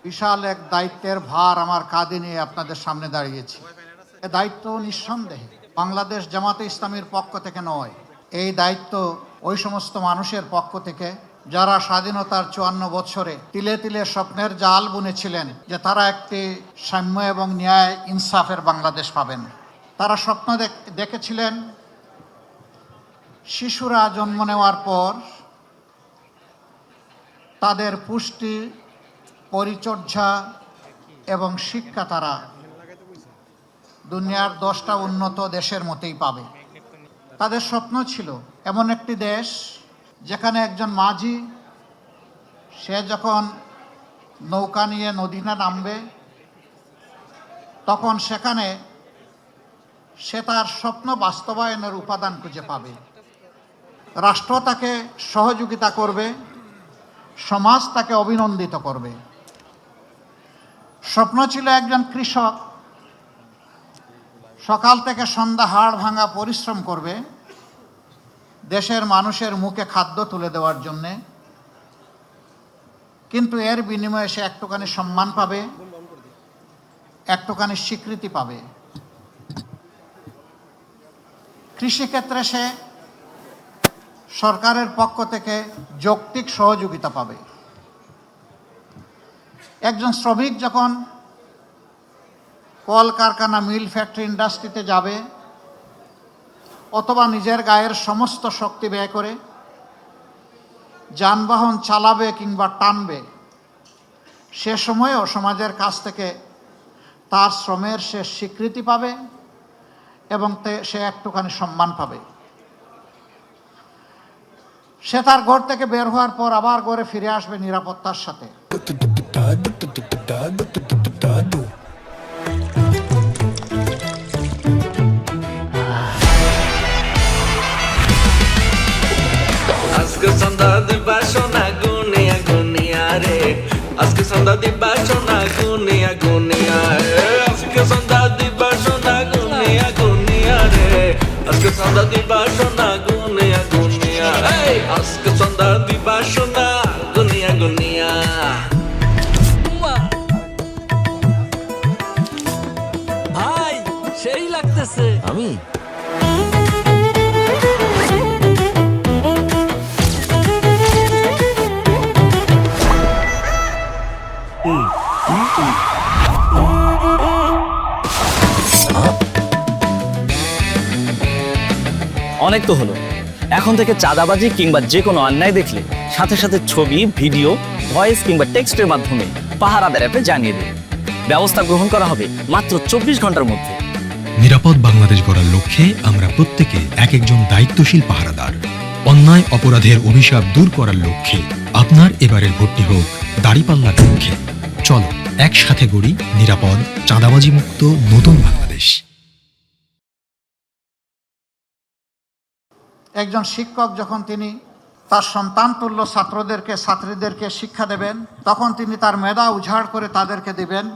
বিশাল এক দায়িত্বের ভার আমার কাঁধে নিয়ে আপনাদের সামনে দাঁড়িয়েছি। এ দায়িত্ব নিঃসন্দেহে বাংলাদেশ জামাতে ইসলামীর পক্ষ থেকে নয়, এই দায়িত্ব ওই সমস্ত মানুষের পক্ষ থেকে যারা স্বাধীনতার 54 বছরে তিলে তিলে স্বপ্নের জাল বুনেছিলেন যে তারা একটি সাম্য এবং ন্যায় ইনসাফের বাংলাদেশ পাবেন। তারা স্বপ্ন দেখেছিলেন শিশুরা জন্ম নেওয়ার পর তাদের পুষ্টি, পরিচর্যা এবং শিক্ষা তারা দুনিয়ার 10টা উন্নত দেশের মতোই পাবে। তাদের স্বপ্ন ছিল এমন একটি দেশ যেখানে একজন মাঝি সে যখন নৌকা নিয়ে নদীতে নামবে তখন সেখানে সে তার স্বপ্ন বাস্তবায়নের উপাদান খুঁজে পাবে। রাষ্ট্র তাকে সহযোগিতা করবে, সমাজ তাকে অভিনন্দিত করবে। স্বপ্ন ছিল একজন কৃষক সকাল থেকে সন্ধ্যা হাড় ভাঙা পরিশ্রম করবে দেশের মানুষের মুখে খাদ্য তুলে দেওয়ার জন্যে, কিন্তু এর বিনিময়ে সে একটুখানি সম্মান পাবে, একটুখানি স্বীকৃতি পাবে। কৃষিক্ষেত্রে সে সরকারের পক্ষ থেকে যৌক্তিক সহযোগিতা পাবে। একজন শ্রমিক যখন কলকারখানা, মিল, ফ্যাক্টরি, ইন্ডাস্ট্রিতে যাবে অথবা নিজের গায়ের সমস্ত শক্তি ব্যয় করে যানবাহন চালাবে কিংবা টানবে, সে সময়েও সমাজের কাছ থেকে তার শ্রমের সে স্বীকৃতি পাবে এবং সে একটুখানি সম্মান পাবে। সে তার ঘর থেকে বের হওয়ার পর আবার ঘরে ফিরে আসবে নিরাপত্তার সাথে। আজকে সন্ধ্যা দিবা সোনা গুনিয়া গুনিয়া রে, আজকে সন্ধ্যা দিবা সোনা গুনিয়া গুনিয়া রে, আজকে সন্ধ্যা দিবা সোনা গুনিয়া গুনিয়া রে, আজকে সন্ধ্যা দিবা সোনা গুনিয়া গুনিয়া, আজকে সন্ধ্যা দিবা সোনা গুনিয়া গুনিয়া। ভাই সেই লাগতেছে। আমি অনেক তো হলো। এখন থেকে চাঁদাবাজি কিংবা যে কোনো অন্যায় দেখলে সাথে সাথে ছবি, ভিডিও, ভয়েস কিংবা টেক্সটের মাধ্যমে পাহারাদার অ্যাপে জানিয়ে দিন। ব্যবস্থা গ্রহণ করা হবে মাত্র 24 ঘন্টার মধ্যে। নিরাপদ বাংলাদেশ গড়ার লক্ষ্যে আমরা প্রত্যেকে এক একজন দায়িত্বশীল পাহারাদার। অন্যায় অপরাধের অভিশাপ দূর করার লক্ষ্যে আপনার এবারের ভোটটি হোক দাঁড়িপাল্লার লক্ষ্যে। চলো একসাথে গড়ি নিরাপদ, চাঁদাবাজি মুক্ত নতুন বাংলাদেশ। একজন শিক্ষক যখন তিনি তার সন্তান তুল্য ছাত্রীদেরকে শিক্ষা দেবেন তখন তিনি তার মেধা উজাড় করে তাদেরকে দেবেন।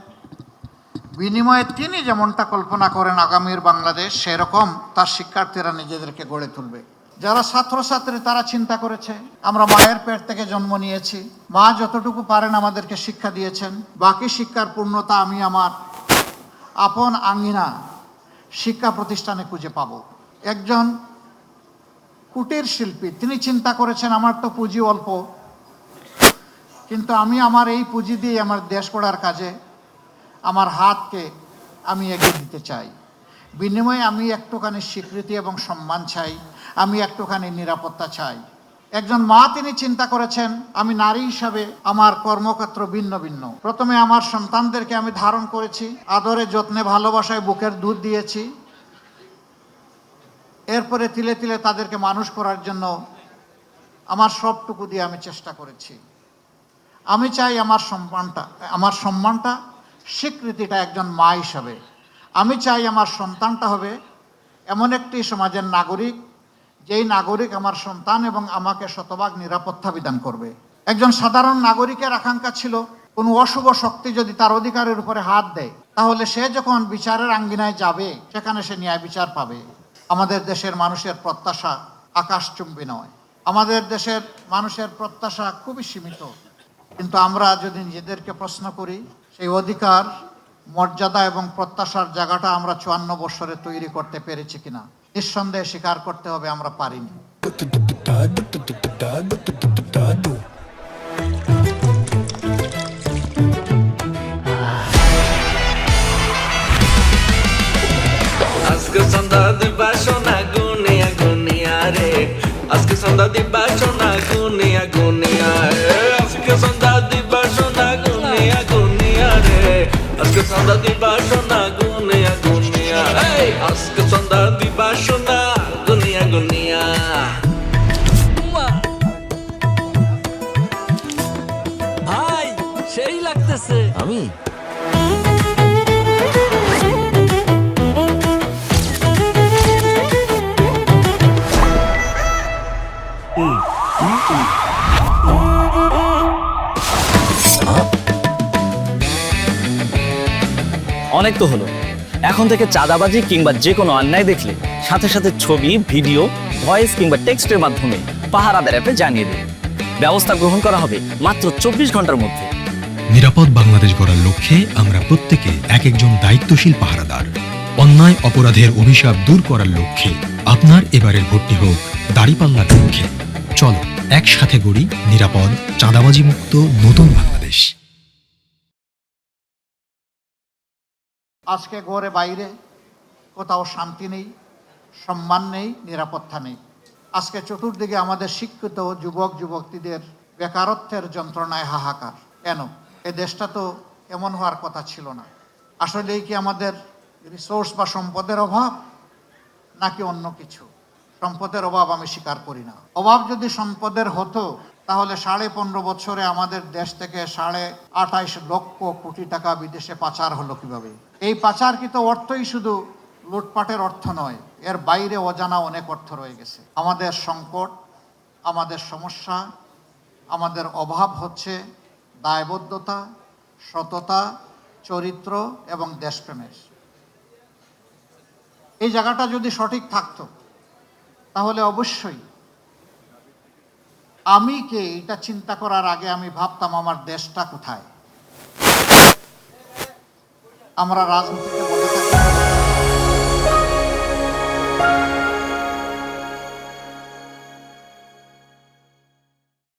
বিনিময়ে তিনি যেমনটা কল্পনা করেন আগামীর বাংলাদেশ, সেরকম তার শিক্ষার্থীরা নিজেদেরকে গড়ে তুলবে। যারা ছাত্রছাত্রী তারা চিন্তা করেছে আমরা মায়ের পেট থেকে জন্ম নিয়েছি, মা যতটুকু পারেন আমাদেরকে শিক্ষা দিয়েছেন, বাকি শিক্ষার পূর্ণতা আমি আমার আপন আঙ্গিনা শিক্ষা প্রতিষ্ঠানে খুঁজে পাব। একজন কুটির শিল্পী তিনি চিন্তা করেছেন আমার তো পুঁজি অল্প, কিন্তু আমি আমার এই পুঁজি দিয়ে আমার দেশ গড়ার কাজে আমার হাতকে আমি এগিয়ে দিতে চাই। বিনিময়ে আমি একটুখানি স্বীকৃতি এবং সম্মান চাই, আমি একটুখানি নিরাপত্তা চাই। একজন মা তিনি চিন্তা করেছেন আমি নারী হিসাবে আমার কর্মক্ষেত্র ভিন্ন ভিন্ন। প্রথমে আমার সন্তানদেরকে আমি ধারণ করেছি, আদরে যত্নে ভালোবাসায় বুকের দুধ দিয়েছি, এরপরে তিলে তিলে তাদেরকে মানুষ করার জন্য আমার সবটুকু দিয়ে আমি চেষ্টা করেছি। আমি চাই আমার সম্মানটা স্বীকৃতিটা একজন মা হিসাবে। আমি চাই আমার সন্তানটা হবে এমন একটি সমাজের নাগরিক যেই নাগরিক আমার সন্তান এবং আমাকে শতভাগ নিরাপত্তা বিধান করবে। একজন সাধারণ নাগরিকের আকাঙ্ক্ষা ছিল কোনো অশুভ শক্তি যদি তার অধিকারের উপরে হাত দেয় তাহলে সে যখন বিচারের আঙ্গিনায় যাবে সেখানে সে ন্যায় বিচার পাবে। আমাদের দেশের মানুষের প্রত্যাশা আকাশচুম্বী নয়, আমাদের দেশের মানুষের প্রত্যাশা খুবই সীমিত। কিন্তু আমরা যদি নিজেদেরকে প্রশ্ন করি, সেই অধিকার, মর্যাদা এবং প্রত্যাশার জায়গাটা আমরা 54 বছরে তৈরি করতে পেরেছি কিনা, নিঃসন্দেহে স্বীকার করতে হবে আমরা পারিনি। আজকে সন্ধ্যা দিবা সোনা গুনিয়া গুনিয়া রে, আজকে সন্ধ্যা দিবা সোনা গুনিয়া গুনিয়া রে, আজকে সন্ধ্যা দিবা সোনা গুনিয়া গুনিয়া রে, আজকে সন্ধ্যা দিবা সোনা গুনিয়া গুনিয়া, এই আজকে সন্ধ্যা দিবা সোনা গুনিয়া গুনিয়া। উম্মা। ভাই সেই লাগতেছে। আমি অনেক তো হলো, এখন থেকে চাঁদাবাজি কিংবা যে কোনো অন্যায় দেখলে সাথে সাথে ছবি, ভিডিও, ভয়েস কিংবা টেক্সটের মাধ্যমে পাহারাদার অ্যাপে জানিয়ে দিন। ব্যবস্থা গ্রহণ করা হবে মাত্র 24 ঘন্টার মধ্যে। নিরাপদ বাংলাদেশ গড়ার লক্ষ্যে আমরা প্রত্যেকে এক একজন দায়িত্বশীল পাহারাদার। অন্যায় অপরাধের অভিশাপ দূর করার লক্ষ্যে আপনার এবারের ভোটটি হোক দাড়িপাল্লার লক্ষ্যে। চলো একসাথে গড়ি নিরাপদ, চাঁদাবাজি মুক্ত নতুন বাংলাদেশ। আজকে ঘরে বাইরে কোথাও শান্তি নেই, সম্মান নেই, নিরাপত্তা নেই। আজকে চতুর্দিকে আমাদের শিক্ষিত যুবক যুবতীদের বেকারত্বের যন্ত্রণায় হাহাকার। কেন? এ দেশটা তো এমন হওয়ার কথা ছিল না। আসলেই কি আমাদের রিসোর্স বা সম্পদের অভাব, নাকি অন্য কিছু? সম্পদের অভাব আমি স্বীকার করি না। অভাব যদি সম্পদের হতো তাহলে 15.5 বছরে আমাদের দেশ থেকে 28.5 লক্ষ কোটি টাকা বিদেশে পাচার হলো কিভাবে? এই পাচারকৃত অর্থই শুধু লুটপাটের অর্থ নয়, এর বাইরে অজানা অনেক অর্থ রয়ে গেছে। আমাদের সংকট, আমাদের সমস্যা, আমাদের অভাব হচ্ছে দায়বদ্ধতা, সততা, চরিত্র এবং দেশপ্রেমের। এই জায়গাটা যদি সঠিক থাকতো তাহলে অবশ্যই আমি কে এটা চিন্তা করার আগে আমি ভাবতাম আমার দেশটা কোথায়। আমরা রাজনীতিতে